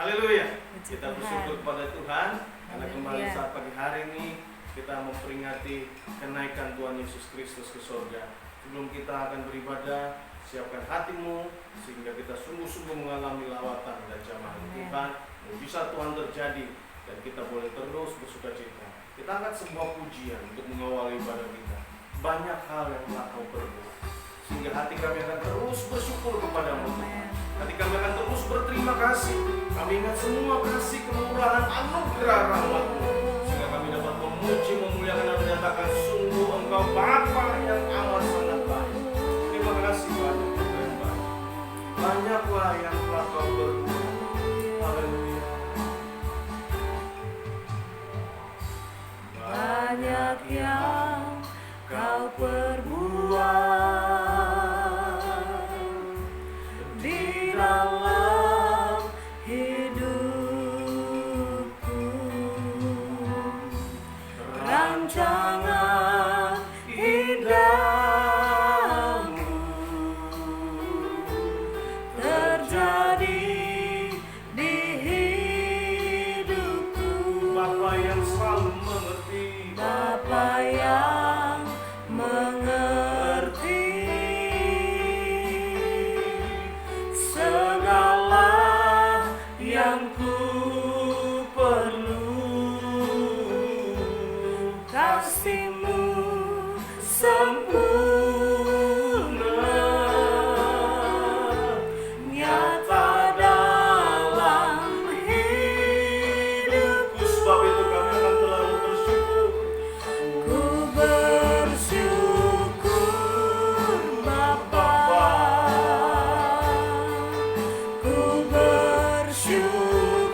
Haleluya. Puji Kita Tuhan. bersyukur kepada Tuhan karena kembali Haleluya. saat pagi hari ini kita memperingati kenaikan Tuhan Yesus Kristus ke surga. Sebelum kita akan beribadah, siapkan hatimu sehingga kita sungguh-sungguh mengalami lawatan dan jamahan Tuhan. Mujizat Tuhan terjadi dan kita boleh terus bersukacita. Kita angkat sebuah pujian untuk mengawali ibadah kita. Banyak hal yang telah kau perbuat sehingga hati kami akan terus bersyukur kepadamu. Hati kami akan terus berterima kasih. Kami ingat semua kasih, kemurahan, anugerah rahmat-Mu sehingga kami dapat memuji, memuliakan dan menyatakan sungguh Engkau Bapa yang amat sangat baik. Terima kasih banyak Tuhan baik. Banyaklah yang telah Kau berbuat. Haleluya. Banyak yang Kau perbuat di dalam hidupku. Rancangan indahmu terjadi di hidupku. Bapa yang selalu mengerti, Bapa yang mengerti segala yang ku perlu. Kasih-Mu sempurna nyata dalam hidupku. sebab itu kami akan selalu bersyukur. Ku bersyukur Bapa, ku bersyukur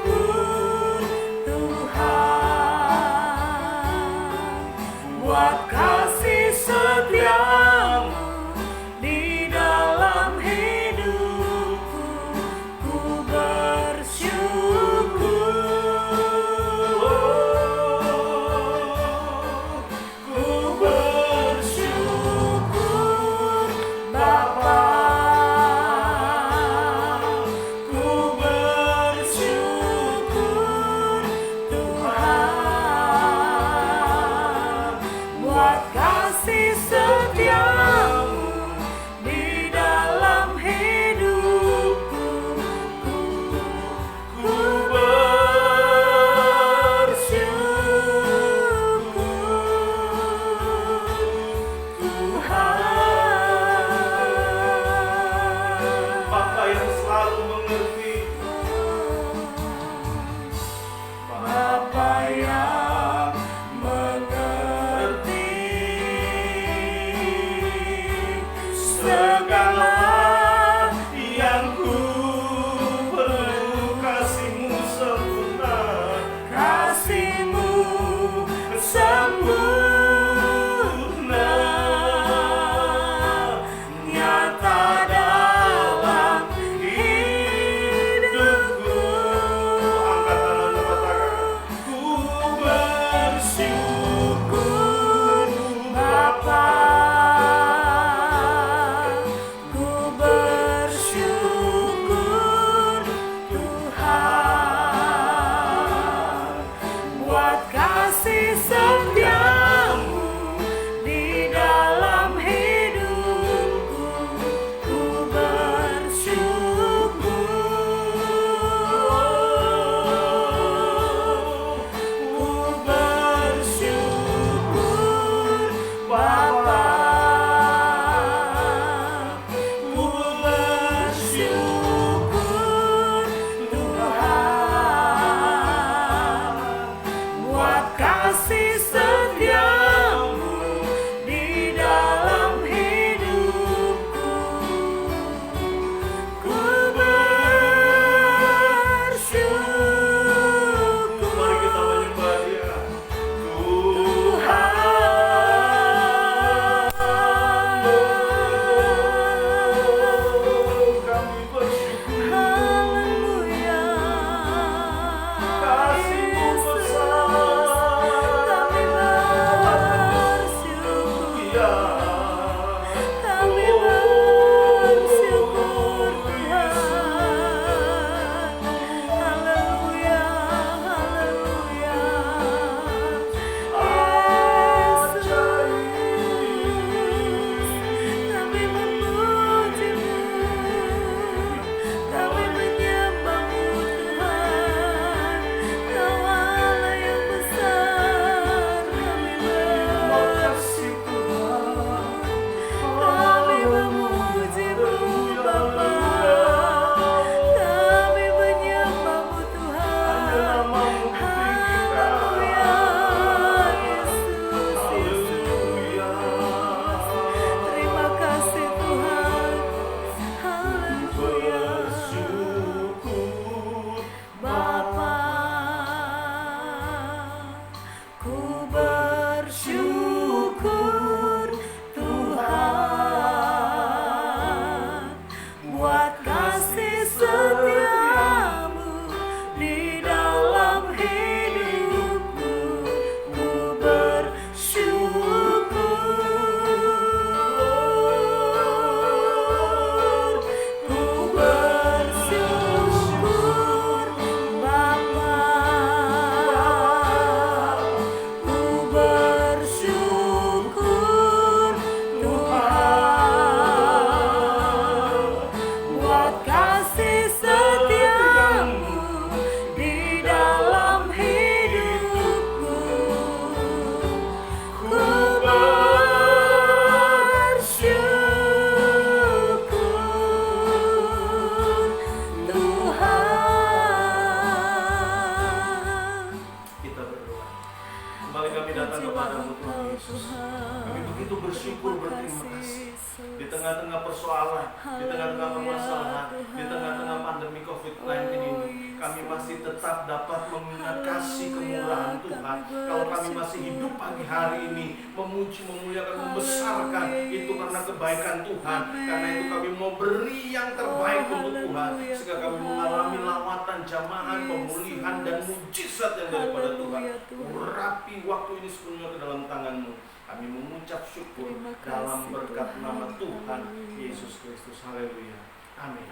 tengah-tengah persoalan, di tengah-tengah permasalahan, di tengah-tengah pandemi COVID-19 ini, kami masih tetap dapat mengingat kasih kemurahan Tuhan. Kalau kami masih hidup pagi hari ini, memuji, memuliakan, membesarkan, itu karena kebaikan Tuhan. Karena itu kami mau beri yang terbaik untuk Tuhan, sehingga kami mengalami lawatan, jamahan, pemulihan, dan mujizat yang daripada Tuhan. Urapi waktu ini sepenuhnya ke dalam tangan-Mu. Kami mengucap syukur dalam berkat nama Tuhan Yesus Kristus. Haleluya. Amin.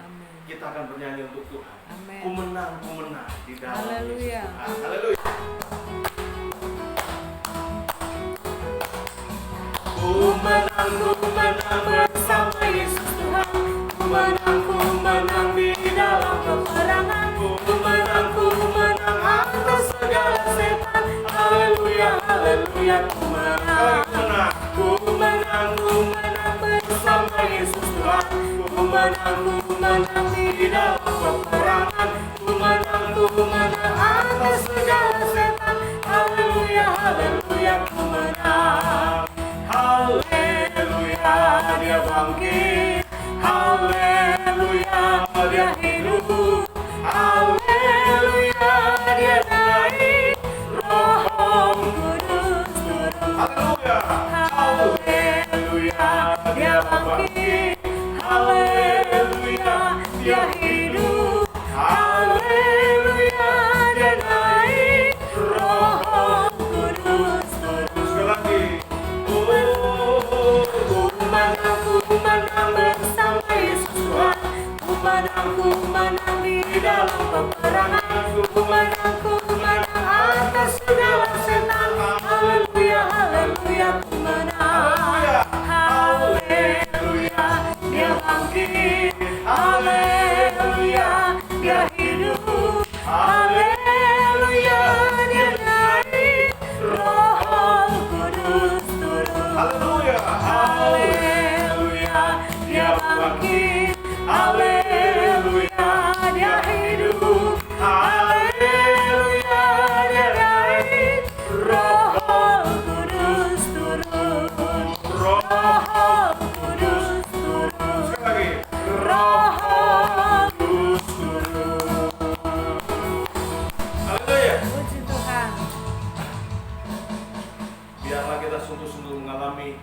Kita akan bernyanyi untuk Tuhan. Ku menang di dalam Yesus Tuhan. Haleluya. Ku menang bersama Yesus Tuhan. Ku menang di dalam peperangan. Ku menang atas segala setan. Haleluya, haleluya, ku menang. Ku menang bersama Yesus Tuhan. Ku menang di dalam peperangan. Ku menang atas segala setan. Haleluya, haleluya, ku menang. Haleluya, dia bangkit. Haleluya, dia hidup. Haleluya, dia naik. Roh Kudus turun. Haleluya. Haleluya, dia bangkit. Haleluya, dia hidup. Haleluya, dia naik. Roh Kudus turun. Sekali lagi. Ku menang bersama Yesus Tuhan. Ku menang di dalam peperangan. Ku menang atas segala setan. Haleluya, haleluya, ku menang. Haleluya, dia bangkit. Haleluya, dia hidup. Haleluya, dia naik. Roh Kudus turun. Haleluya. Haleluya, dia bangkit. Haleluya, dia hidup. Haleluya, dia naik. Roh Kudus turun. Roh Kudus turun. Sekali lagi. Roh Kudus turun. Haleluya. Puji Tuhan. Biarlah kita sungguh-sungguh mengalami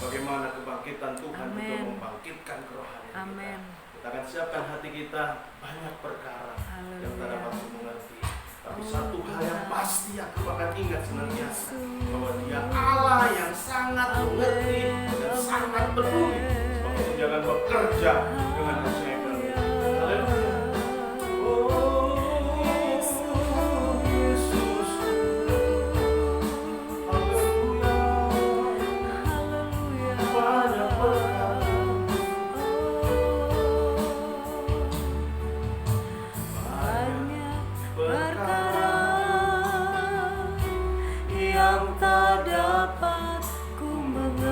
bagaimana kebangkitan Tuhan Amin. untuk membangkitkan kerohanian Amin. kita. Kita akan siapkan hati kita banyak perkara yang tak dapat mengerti. Tapi satu hal yang pasti aku akan ingat senantiasa, bahwa Dia Allah yang sangat mengerti dan sangat peduli. Sebab itu jangan bekerja dengan keseimbangan. Haleluya. Oh, Yesus. Haleluya. Banyak perkara. Banyak perkara yang tak dapat ku mengerti.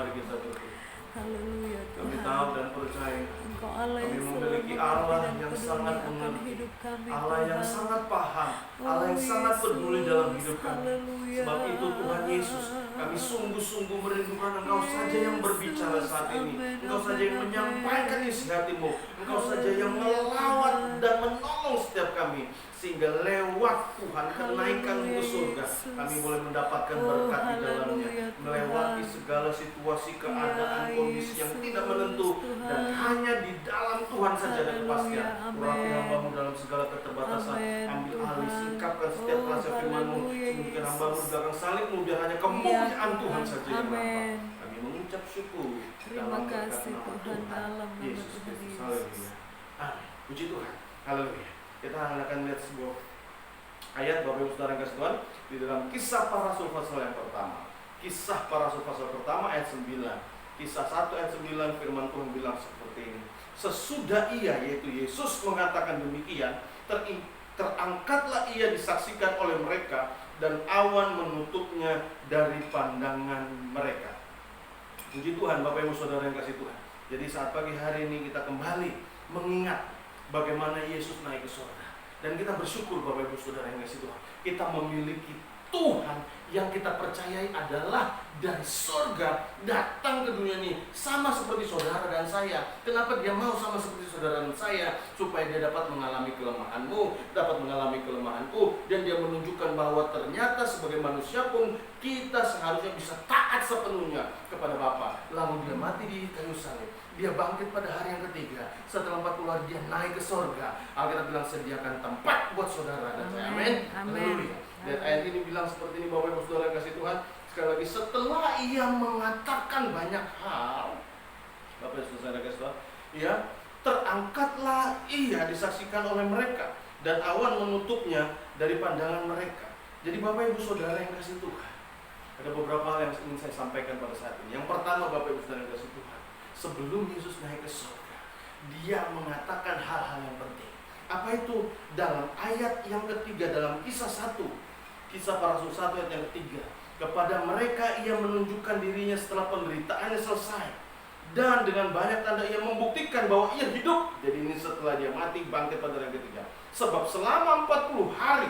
mari kita berdoa. Haleluya Kami Tuhan. tahu dan percaya Engkau Allah kami yang memiliki selalu Allah mengerti dan yang peduli sangat akan mengerti, hidup kami, Allah yang Tuhan. sangat paham, Allah yang Oh, sangat peduli dalam Yesus, hidup kami. haleluya. Sebab itu Tuhan Yesus, kami sungguh-sungguh merindukan Engkau saja yang berbicara saat ini. Amin, Engkau saja yang amin, menyampaikan amin. isi hati-Mu. Engkau saja yang Haleluya, melawat Tuhan. dan menolong setiap kami. Sehingga lewat Tuhan kenaikan ke surga, Yesus. kami boleh mendapatkan Oh, berkat di dalamnya. haleluya, Tuhan. Melewati segala situasi, keadaan, Ya, kondisi yang Yesus, tidak menentu. Dan Tuhan. hanya di dalam Tuhan saja ada Haleluya, kepastian. Urapi amin. hamba-Mu dalam segala keterbatasan. Amin, Ambil alih, Tuhan. singkapkan setiap Oh, rasa firman-Mu. haleluya, Sembunyikan Yesus. hamba-Mu di belakang salib-Mu, biar hanya kemuliaan Tuhan saja yang nampak. Amin. Kami mengucap syukur Terima dalam berkat kasih nama Tuhan dalam nama Yesus Tuhan Kristus. Yesus. Haleluya. Amin. Puji Tuhan. Haleluya. Kita akan lihat sebuah ayat Bapak Ibu Saudara yang kasih Tuhan di dalam Kisah Para Rasul pasal yang pertama. Kisah Para Rasul pasal pertama ayat 9. Kisah 1 ayat 9 firman Tuhan bilang seperti ini. Sesudah ia, yaitu Yesus mengatakan demikian, terangkatlah ia disaksikan oleh mereka dan awan menutupnya dari pandangan mereka. Puji Tuhan Bapak Ibu Saudara yang kasih Tuhan. Jadi saat pagi hari ini kita kembali mengingat bagaimana Yesus naik ke surga. Dan kita bersyukur Bapak Ibu Saudara yang kasih Tuhan. Kita memiliki Tuhan yang kita percayai adalah dari surga datang ke dunia ini sama seperti saudara dan saya. Kenapa dia mau sama seperti saudara dan saya? Supaya dia dapat mengalami kelemahanmu, dapat mengalami kelemahanku, dan dia menunjukkan bahwa ternyata sebagai manusia pun kita seharusnya bisa taat sepenuhnya kepada Bapa. Lalu dia mati di kayu salib. Dia bangkit pada hari yang ketiga. Setelah 40 hari dia naik ke surga. Alkitab bilang sediakan tempat buat saudara dan saya. Amin. Haleluya. Dan ayat ini bilang seperti ini Bapak Ibu Saudara yang kasih Tuhan. Sekali lagi, setelah ia mengatakan banyak hal, Bapak Ibu Saudara yang kasih Tuhan, ya, terangkatlah ia disaksikan oleh mereka dan awan menutupnya dari pandangan mereka. Jadi Bapak Ibu Saudara yang kasih Tuhan, ada beberapa hal yang ingin saya sampaikan pada saat ini. Yang pertama Bapak Ibu Saudara yang kasih Tuhan, sebelum Yesus naik ke surga, dia mengatakan hal-hal yang penting. Apa itu? Dalam ayat yang ketiga dalam Kisah 1, Kisah Para Rasul 1 ayat yang ketiga, kepada mereka ia menunjukkan dirinya setelah penderitaannya selesai, dan dengan banyak tanda ia membuktikan bahwa ia hidup. Jadi ini setelah dia mati, bangkit pada hari yang ketiga. Sebab selama 40 hari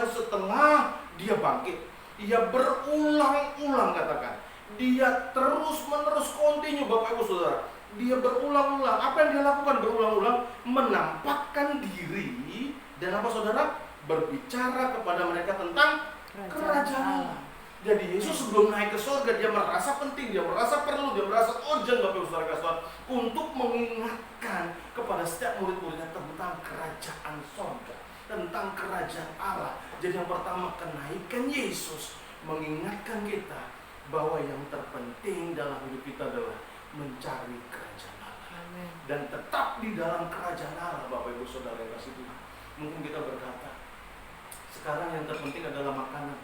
setelah dia bangkit, ia berulang-ulang, katakan, dia terus-menerus kontinu Bapak Ibu Saudara. Dia berulang-ulang. Apa yang dia lakukan? Berulang-ulang menampakkan diri dan apa saudara? Berbicara kepada mereka tentang kerajaan Allah. Jadi Yesus sebelum naik ke surga, dia merasa penting, dia merasa perlu, dia merasa urgent Bapak Ibu Saudara kasih untuk mengingatkan kepada setiap murid-muridnya tentang kerajaan surga, tentang kerajaan Allah. Jadi yang pertama, kenaikan Yesus mengingatkan kita bahwa yang terpenting dalam hidup kita adalah mencari kerajaan Allah. Amin. Dan tetap di dalam kerajaan Allah Bapak Ibu Saudara yang kasih Tuhan. Mungkin kita berkata, sekarang yang terpenting adalah makanan,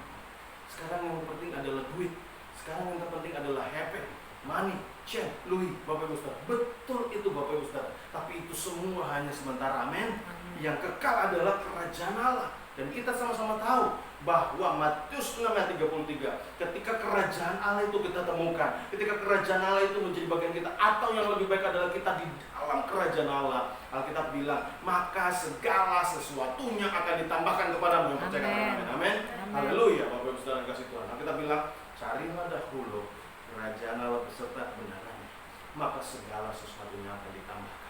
sekarang yang terpenting adalah duit, sekarang yang terpenting adalah happy, money, change, louis. Bapak Ibu Saudara, betul itu Bapak Ibu Saudara. Tapi itu semua hanya sementara. Amin. Yang kekal adalah kerajaan Allah. Dan kita sama-sama tahu bahwa Matius 6 ayat 33, ketika kerajaan Allah itu kita temukan, ketika kerajaan Allah itu menjadi bagian kita, atau yang lebih baik adalah kita di dalam kerajaan Allah, Alkitab bilang, maka segala sesuatunya akan ditambahkan kepadamu yang percaya. Amin. Amin. Haleluya. Bapak Ibu Saudara kasih Tuhan. Alkitab bilang, carilah dahulu kerajaan Allah beserta kebenarannya, maka segala sesuatunya akan ditambahkan.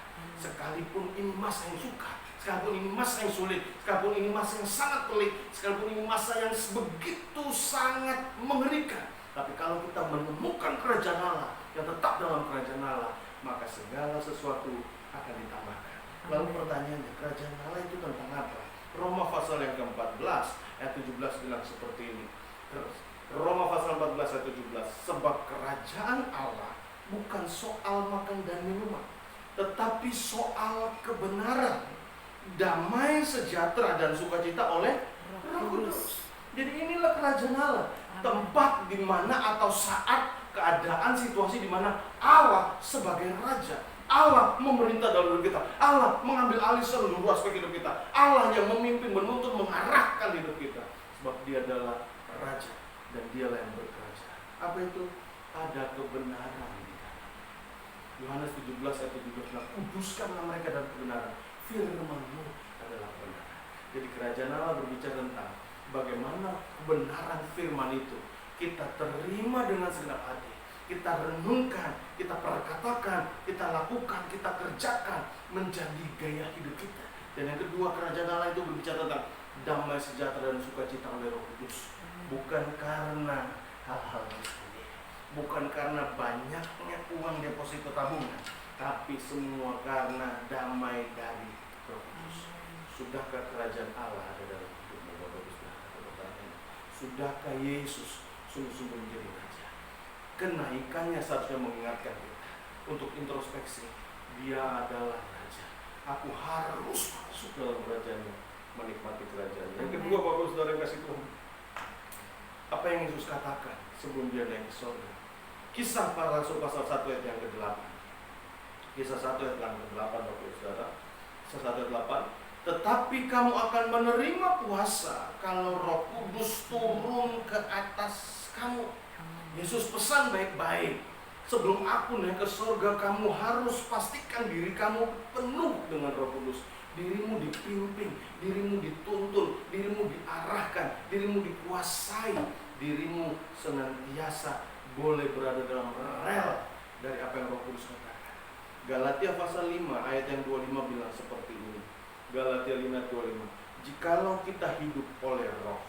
Sekalipun ini masa yang suka, sekalipun ini masa yang sulit, sekalipun ini masa yang sangat pelik, sekalipun ini masa yang begitu sangat mengerikan, tapi kalau kita menemukan kerajaan Allah, yang tetap dalam kerajaan Allah, maka segala sesuatu akan ditambahkan. Lalu pertanyaannya, kerajaan Allah itu tentang apa? Roma pasal yang ke-14 ayat 17 bilang seperti ini. Roma pasal 14 ayat 17, sebab kerajaan Allah bukan soal makan dan minuman, tetapi soal kebenaran, damai, sejahtera, dan sukacita oleh Roh Kudus. Jadi inilah kerajaan Allah, tempat di mana atau saat, keadaan, situasi di mana Allah sebagai raja, Allah memerintah dalam hidup kita, Allah mengambil alih seluruh aspek hidup kita, Allah yang memimpin, menuntun, mengarahkan hidup kita. Sebab dia adalah raja dan dialah yang berkerajaan. Apa itu? ada kebenaran di dalam. Yohanes 17 ayat 17 bilang, kuduskanlah mereka dalam kebenaran, firman-Mu adalah kebenaran. Jadi kerajaan Allah berbicara tentang bagaimana kebenaran firman itu kita terima dengan segenap hati, kita renungkan, kita perkatakan, kita lakukan, kita kerjakan menjadi gaya hidup kita. Dan yang kedua, kerajaan Allah itu berbicara tentang damai sejahtera dan sukacita oleh Roh Kudus. Bukan karena hal-hal tersebut, bukan karena banyaknya uang deposito tabungan, tapi semua karena damai dari Roh Kudus. Sudahkah kerajaan Allah ada dalam hidupmu, Bapak Ibu Saudara? Sudahkah Yesus sungguh-sungguh menjadi Raja? Kenaikannya seharusnya mengingatkan kita untuk introspeksi. Dia adalah Raja. Aku harus masuk dalam kerajaannya, menikmati kerajaannya. Yang kedua, Bapak Saudara yang kasih Tuhan, apa yang Yesus katakan sebelum dia naik ke surga? Kisah para Rasul pasal 1 ayat yang ke-8. Kisah 1 ayat yang ke-8, Bapak Saudara. Kisah 1 ayat 8. Tetapi kamu akan menerima kuasa kalau Roh Kudus turun ke atas kamu. Yesus pesan baik-baik. Sebelum aku naik ke surga, kamu harus pastikan diri kamu penuh dengan Roh Kudus. Dirimu dipimpin, dirimu dituntun, dirimu diarahkan, dirimu dikuasai, dirimu senantiasa boleh berada dalam rel dari apa yang Roh Kudus katakan. Galatia pasal 5 ayat yang 25 bilang seperti ini. Galatia 5:25. Jikalau kita hidup oleh Roh,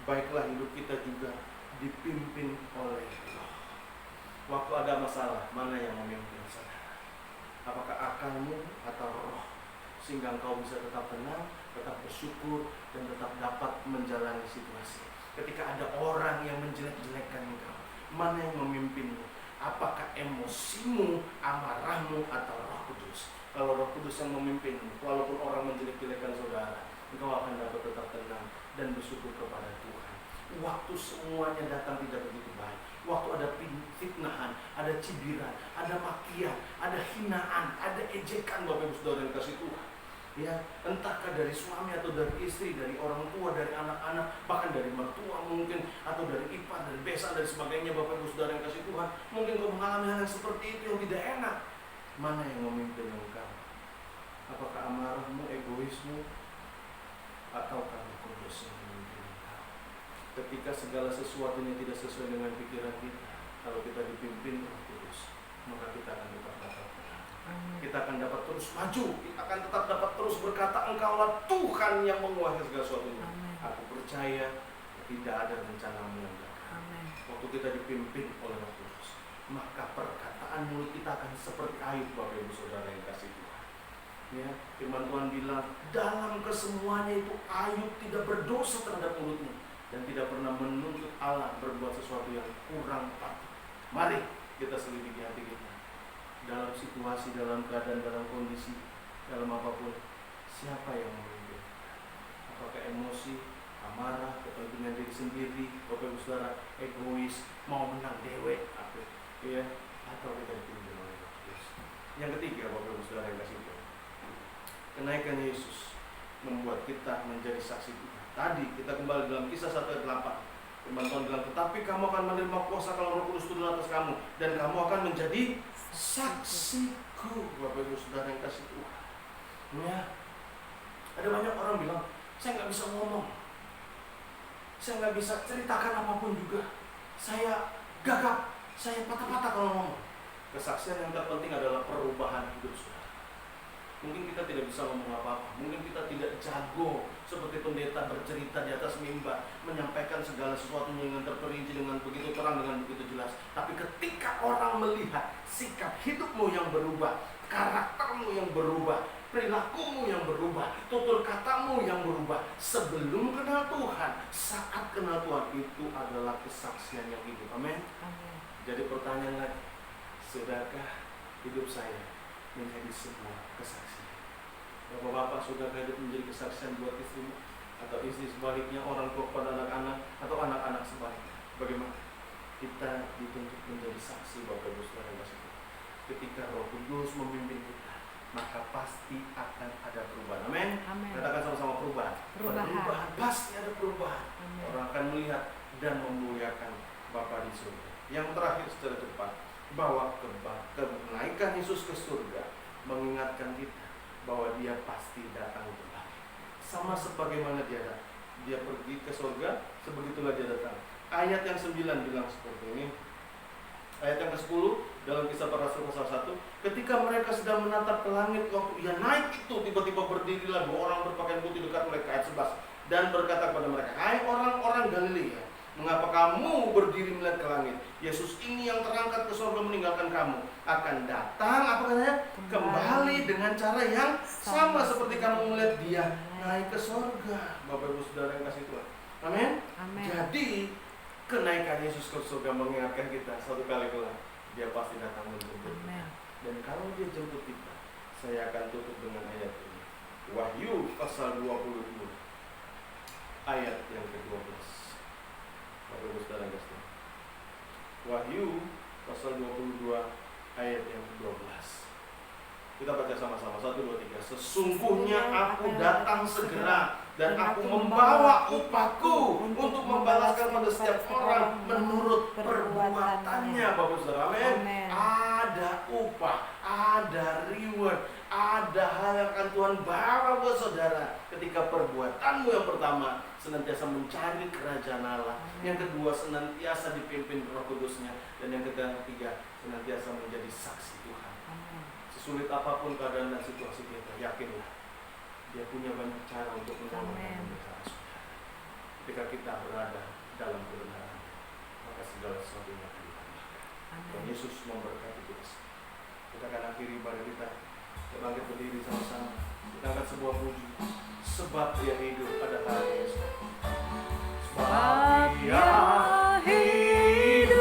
baiklah hidup kita juga dipimpin oleh Roh. Waktu ada masalah, mana yang memimpin saudara? Apakah akalmu atau Roh? Sehingga engkau bisa tetap tenang, tetap bersyukur, dan tetap dapat menjalani situasi. Ketika ada orang yang menjelek-jelekkan engkau, mana yang memimpinmu? Apakah emosimu, amarahmu, atau Roh Kudus? Kalau Roh Kudus yang memimpinmu, walaupun orang menjelek-jelekkan saudara, engkau akan dapat tetap tenang dan bersyukur kepada Tuhan. Waktu semuanya datang tidak begitu baik, waktu ada fitnahan, ada cibiran, ada makian, ada hinaan, ada ejekan, Bapak Ibu Saudara yang kasih Tuhan, ya, entahkah dari suami atau dari istri, dari orang tua, dari anak-anak, bahkan dari mertua mungkin, atau dari ipar, dari besan, dan sebagainya, Bapak Ibu Saudara yang kasih Tuhan, mungkin kau mengalami hal yang seperti itu yang tidak enak. Mana yang memimpin engkau? Apakah amarahmu, egoismu, atau Roh Kudus yang memimpin engkau? Ketika segala sesuatunya tidak sesuai dengan pikiran kita, kalau kita dipimpin Roh Kudus, maka kita akan tetap dapat tenang. Kita akan dapat terus maju, kita akan tetap dapat terus berkata, Engkaulah Tuhan yang menguasai segala sesuatunya. Aku percaya tidak ada rencanamu yang gagal. Waktu kita dipimpin oleh Roh Kudus, maka perkataan mulut kita akan seperti Ayub, Bapak Ibu Saudara yang kasih Tuhan. Ya, firman Tuhan bilang, dalam kesemuanya itu Ayub tidak berdosa terhadap mulutnya dan tidak pernah menuntut Allah berbuat sesuatu yang kurang patut. Mari kita selidiki hati kita. Dalam situasi, dalam keadaan, dalam kondisi, dalam apapun, siapa yang memimpin? Apakah emosi, amarah, kepentingan diri sendiri, Bapak Ibu Saudara, egois, mau menang dewek, ya, atau kita dipimpin oleh Roh Kudus? Yang ketiga, Bapak Ibu Saudara yang kasih Tuhan, kenaikan Yesus membuat kita menjadi saksi Tuhan. Tadi kita kembali dalam Kisah 1 ayat 8. Firman Tuhan bilang, tetapi kamu akan menerima kuasa kalau Roh Kudus turun atas kamu, dan kamu akan menjadi saksiku. Bapak Ibu Saudara yang kasih Tuhan, ya, ada banyak orang bilang, saya nggak bisa ngomong, saya nggak bisa ceritakan apapun juga, saya gagap, saya patah-patah kalau ngomong. Kesaksian yang terpenting adalah perubahan hidup saudara. Mungkin kita tidak bisa ngomong apa-apa, mungkin kita tidak jago seperti pendeta bercerita di atas mimbar, menyampaikan segala sesuatunya dengan terperinci, dengan begitu terang, dengan begitu jelas. Tapi ketika orang melihat sikap hidupmu yang berubah, karaktermu yang berubah, perilakumu yang berubah, tutur katamu yang berubah, sebelum kenal Tuhan, saat kenal Tuhan, itu adalah kesaksian yang hidup. Amin. Jadi pertanyaan lagi, sudahkah hidup saya menjadi sebuah kesaksian? Bapak-bapak, sudahkah hidup menjadi kesaksian buat istrimu? Atau istri sebaliknya, orang tua pada anak-anak, atau anak-anak sebaliknya? Bagaimana? Kita dituntut menjadi saksi, Bapak Ibu Saudara yang kasih. Ketika Roh Kudus memimpin kita, maka pasti akan ada perubahan. Amin. Katakan sama-sama perubahan. Perubahan, pasti ada perubahan. Amen. Orang akan melihat dan memuliakan Bapa di surga. Yang terakhir secara cepat, bahwa kenaikan Yesus ke surga mengingatkan kita bahwa dia pasti datang kembali. Sama sebagaimana dia pergi ke surga, sebegitulah dia datang. Ayat yang 9 bilang seperti ini. Ayat yang ke-10 dalam Kisah Para Rasul pasal 1, ketika mereka sedang menatap ke langit, waktu ia naik itu, tiba-tiba berdirilah 2 orang berpakaian putih dekat mereka. Ayat 11, dan berkata kepada mereka, hai orang-orang Galilea, mengapa kamu berdiri melihat ke langit? Yesus ini yang terangkat ke surga meninggalkan kamu akan datang, apa katanya? Kembali dengan cara yang sama seperti kamu melihat dia naik ke surga. Bapak Ibu Saudara yang kasih Tuhan, amin. Jadi kenaikan Yesus ke surga mengingatkan kita suatu kali kelak dia pasti datang menjemput kita. Dan kalau dia jemput kita, saya akan tutup dengan ayat ini. Wahyu pasal 22 ayat yang ke-12. Bapak Ibu Saudara kasih. Wahyu pasal 22 ayat yang ke-12. Kita baca sama-sama, 1, 2, 3. Sesungguhnya aku datang segera, dan aku membawa upahku untuk membalaskan pada setiap orang menurut perbuatannya. Bapak Saudara, amin. Ada upah, ada reward, ada hal yang akan Tuhan bawa buat saudara ketika perbuatanmu yang pertama senantiasa mencari kerajaan Allah, yang kedua senantiasa dipimpin Roh Kudusnya, dan yang ketiga senantiasa menjadi saksi Tuhan. Sulit apapun keadaan dan situasi kita, yakinlah dia punya banyak cara untuk menolong dan memberkati saudara. Ketika kita berada dalam kebenaran, maka segala sesuatunya akan ditambahkan. Dan Yesus memberkati kita. Kita akan akhiri ibadah kita. Kita bangkit berdiri sama-sama. Kita angkat sebuah puji. Sebab dia hidup pada hari esok. Sebab dia hidup.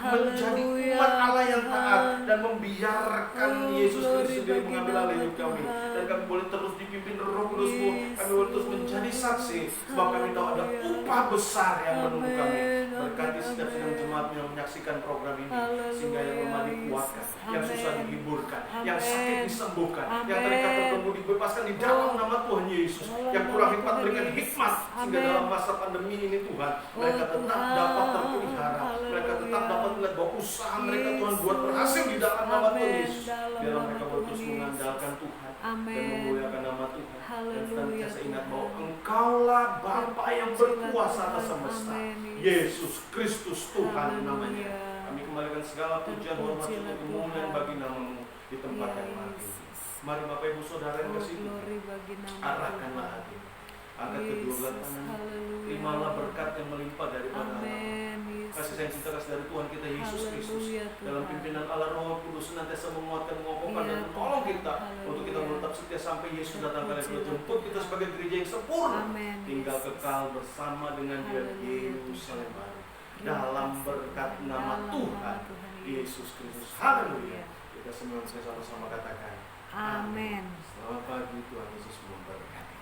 Menjadi umat Allah yang taat dan membiarkan Yesus Kristus sendiri mengambil alih hidup kami, dan kami boleh terus dipimpin Roh Kudus-Mu. Kami boleh terus menjadi saksi, sebab kami tahu ada upah besar yang menunggu kami. Berkati setiap sidang jemaat yang menyaksikan program ini, sehingga yang lemah dikuatkan, yang susah dihiburkan, yang sakit disembuhkan, yang terikat terbelenggu dibebaskan di dalam nama Tuhan Yesus, yang kurang hikmat berikan hikmat, sehingga dalam masa pandemi ini Tuhan mereka tetap dapat terpelihara, mereka tetap dapat melihat bahwa usaha mereka Tuhan buat berhasil di dalam nama Tuhan Yesus. Biarlah mereka terus mengandalkan Tuhan dan memuliakan nama Tuhan, dan senantiasa ingat bahwa Engkaulah Bapa yang berkuasa atas semesta, Yesus Kristus Tuhan namanya. Kami kembalikan segala pujian, hormat, dan kemuliaan bagi nama-Mu di tempat yang lain. Mari Bapak Ibu Saudara yang kasih, arahkanlah hati, Angkat kedua belah Yesus, tangan. haleluya. Terimalah berkat yang melimpah daripada Allah. Amin, Yesus. Kasih sayang cinta kasih dari Tuhan kita Yesus Kristus Haleluya, dalam Tuhan. pimpinan Allah Roh Kudus senantiasa menguatkan, mengokohkan Iya, dan menolong Tuhan. kita untuk kita Haleluya. menetap setia sampai Yesus datang kali Terpujilah, jemput kita Tuhan. sebagai gereja yang sempurna, Amin, tinggal Yesus. kekal bersama dengan Dia di Haleluya, Yerusalem Tuhan. baru. Terima Dalam kasih, berkat Tuhan. nama Dalam Tuhan nama Tuhan Yesus Kristus. Haleluya. Haleluya. Kita semua bisa sama-sama katakan Amin. Selamat pagi, Tuhan Yesus memberkati.